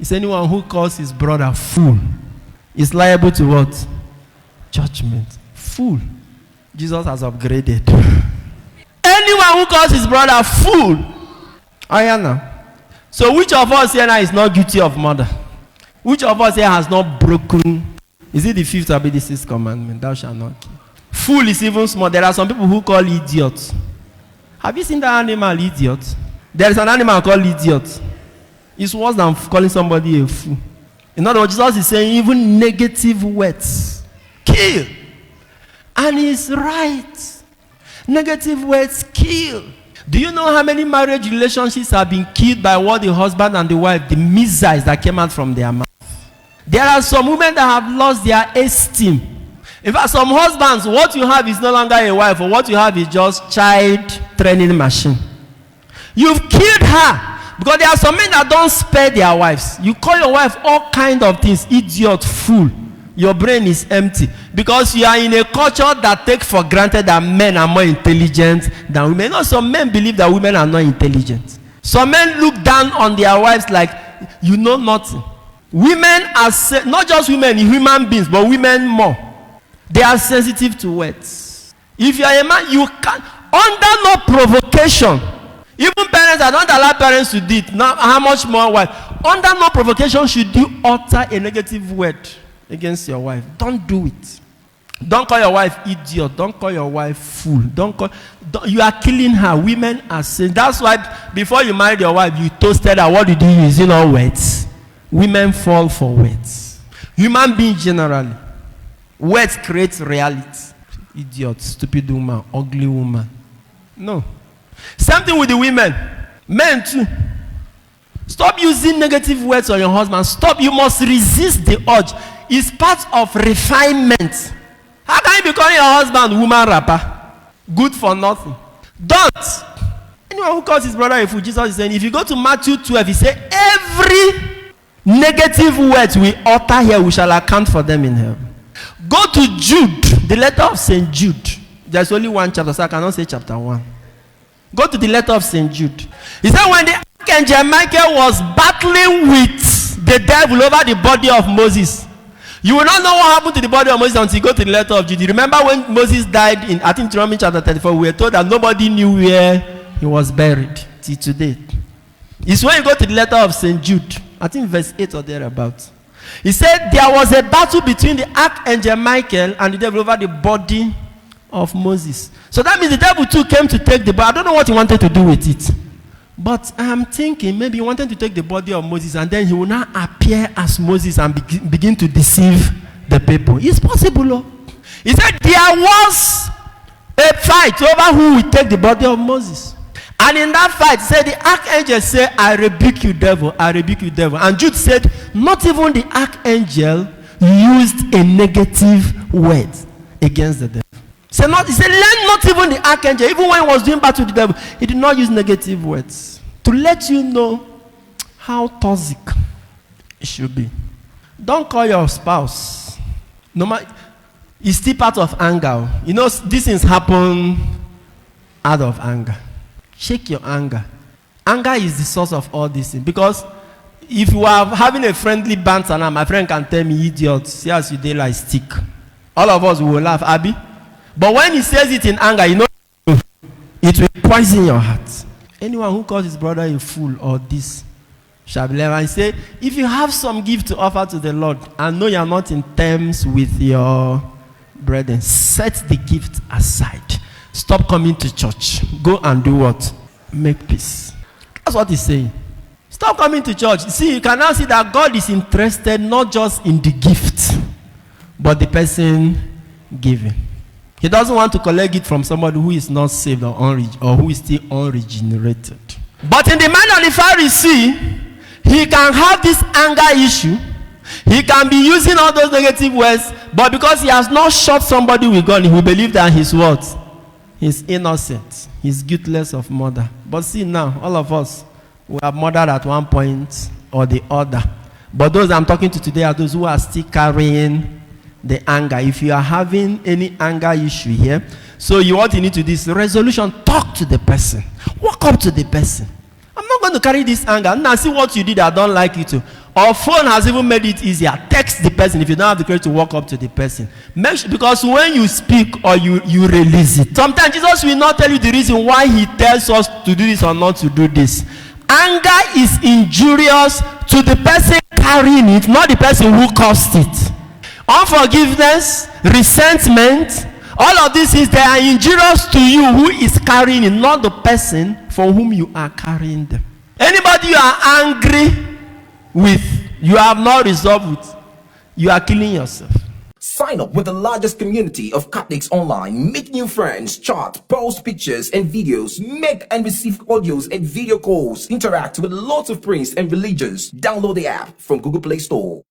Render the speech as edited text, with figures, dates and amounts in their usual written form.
Is anyone who calls his brother fool is liable to what? Judgment. Fool. Jesus has upgraded. Anyone who calls his brother fool. Ayana. So which of us here now is not guilty of murder? Which of us here has not broken? Is it the 5th or the 6th commandment? Thou shalt not kill. Fool is even small. There are some people who call idiots. Have you seen that animal, idiot? There is an animal called idiot. It's worse than calling somebody a fool. In other words, Jesus is saying even negative words kill. And he's right. Negative words kill. Do you know how many marriage relationships have been killed by what the husband and the wife, the missiles that came out from their mouth? There are some women that have lost their esteem. In fact, some husbands, what you have is no longer a wife, or what you have is just child training machine. You've killed her. Because there are some men that don't spare their wives. You call your wife all kind of things, idiot, fool. Your brain is empty. Because you are in a culture that takes for granted that men are more intelligent than women. No, some men believe that women are not intelligent. Some men look down on their wives like, you know nothing. Women are, not just women, human beings, but women more. They are sensitive to words. If you are a man, you can, under no provocation. Even parents, I don't allow parents to do it. Now, how much more wife? Under no provocation should you utter a negative word against your wife. Don't do it. Don't call your wife idiot. Don't call your wife fool. You are killing her. Women are saying. That's why before you married your wife, you toasted her. What did you use? You know, words. Women fall for words. Human beings generally. Words create reality. Idiot, stupid woman, ugly woman. No. Same thing with the women. Men too. Stop using negative words on your husband. Stop. You must resist the urge. It's part of refinement. How can you be calling your husband woman rapper? Good for nothing. Don't. Anyone who calls his brother a fool, Jesus is saying, if you go to Matthew 12, he said, every negative word we utter here, we shall account for them in heaven. Go to Jude, the letter of St. Jude. There's only one chapter, so I cannot say chapter 1. Go to the letter of St. Jude. He said when the archangel Michael was battling with the devil over the body of Moses, you will not know what happened to the body of Moses until you go to the letter of Jude. You remember when Moses died in, I think, Deuteronomy chapter 34, we were told that nobody knew where he was buried till today. It's when you go to the letter of St. Jude, I think verse 8 or thereabouts. He said there was a battle between the archangel Michael and the devil over the body of Moses. So that means the devil too came to take the body. I don't know what he wanted to do with it. But I'm thinking maybe he wanted to take the body of Moses and then he will now appear as Moses and begin to deceive the people. It's possible. Oh. He said there was a fight over who will take the body of Moses. And in that fight, said the archangel said, I rebuke you, devil. I rebuke you, devil. And Jude said, not even the archangel used a negative word against the devil. He said, learn not even the archangel. Even when he was doing battle with the devil, he did not use negative words. To let you know how toxic it should be. Don't call your spouse. No matter, it's still part of anger. You know, these things happen out of anger. Shake your anger. Anger is the source of all these things. Because if you are having a friendly banter now, my friend can tell me, idiot, see as you dey like stick. All of us will laugh, Abby. But when he says it in anger, you know, it will poison your heart. Anyone who calls his brother a fool or this shall be left. And say, if you have some gift to offer to the Lord and know you are not in terms with your brethren, set the gift aside. Stop coming to church. Go and do what? Make peace. That's what he's saying. Stop coming to church. See, you can now see that God is interested not just in the gift, but the person giving. He doesn't want to collect it from somebody who is not saved or who is still unregenerated. But in the mind of the Pharisee, he can have this anger issue. He can be using all those negative words, but because he has not shot somebody with God, he will believe that he's what? He's innocent. He's guiltless of murder. But see now, all of us, we have murdered at one point or the other. But those I'm talking to today are those who are still carrying the anger. If you are having any anger issue here, so what you need to do is resolution. Talk to the person. Walk up to the person. I'm not going to carry this anger. Now see what you did. I don't like you to. Our phone has even made it easier. Text the person if you don't have the courage to walk up to the person. Because when you speak or you release it, sometimes Jesus will not tell you the reason why he tells us to do this or not to do this. Anger is injurious to the person carrying it, not the person who caused it. Unforgiveness, resentment, all of these things, they are injurious to you who is carrying it, not the person for whom you are carrying them. Anybody you are angry with, you have not resolved with, you are killing yourself. Sign up with the largest community of Catholics online. Make new friends, chat, post pictures and videos, make and receive audios and video calls, interact with lots of priests and religions. Download the app from Google Play Store.